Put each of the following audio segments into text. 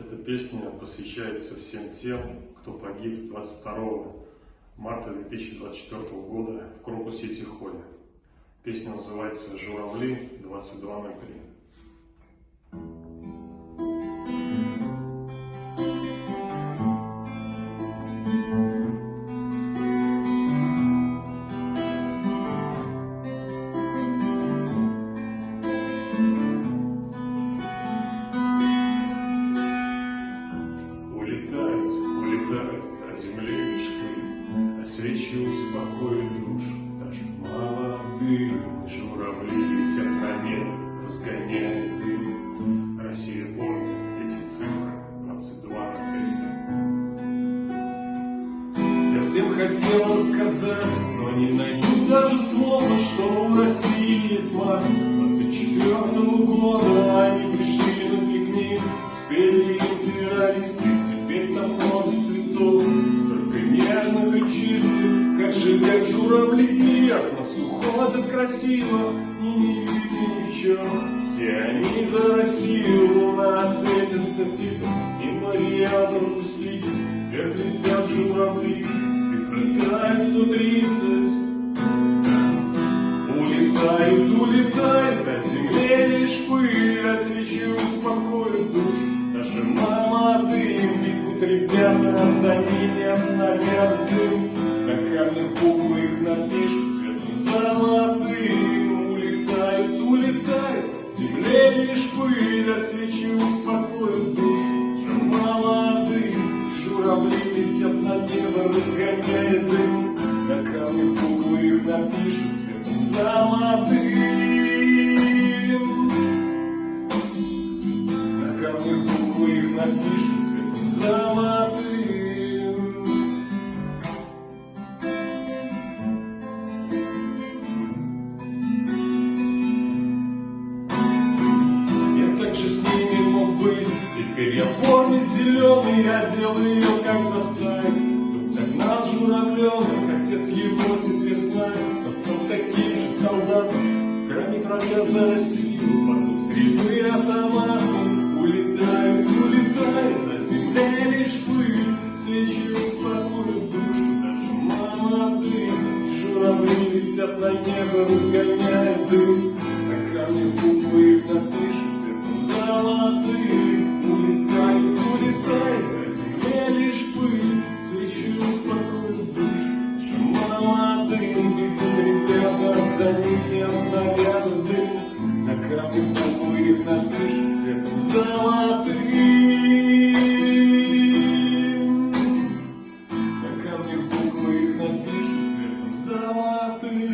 Эта песня посвящается всем тем, кто погиб 22 марта 2024 года в Крокус-Сити-Холле. Песня называется «Журавли 2203». Улетают, а земле лишь пыль, а свечи успокоит душу. Даже молодые журавли летят на небо, разгоняют дым. Россия помнит эти цифры 2203. Я всем хотел рассказать, но не найду даже слова, что у России есть мать. 24-го года они пришли на пикник, спели им террористы. Теперь там много цветов, столько нежных и чистых, как живят журавли, от нас уходят красиво, не видно ни в чем. Все они за Россию, луна светится фигом, и Мария Сити, вверх летят журавли, цифры тают 130. Улетают, а земле лишь пыль, а свечи успокоят душу. Даже молодым бегут ребята, а за ними от снаряда дым. На камнях буквы их напишут цветом золотым. Улетают, земле лишь пыль, а свечи успокоят душу. Даже молодым журавли летят на небо, разгоняя дым. На камнях буквы их напишут цветом золотым. Их напишут цветом золотым. Я также с ними мог быть. Теперь я в форме зеленой, я делаю ее как достать. Тут догнал журавленок, отец его теперь знает. Но стал таким же солдатом, громит врага за Россию, под звук стрельбы и автомата. Улетают, а земля лишь пыль, свечи успокоят душу. Даже молодые журавли летят на небо, разгоняя дым. На камне буквы их напишут цветом золотым. Улетают, а земля лишь пыль, свечи успокоят душу. Даже молодым бегут ребята, за ними от снаряда дым. На камне буквы их напишут цветом золотым. На камнях буквы их напишут цветом золотым.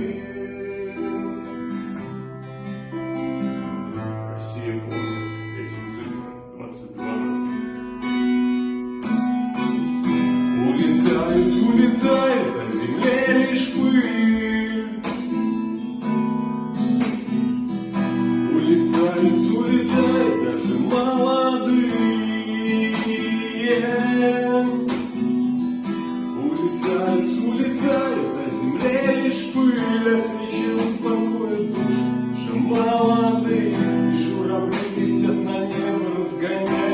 Россия помнит эти цифры 2203. Улетают, а земле лишь пыль. Улетают, даже молодые. Улетают, а земле лишь пыль, а свечи успокоят душу. Же молодые журавли летят на небо, разгоняют.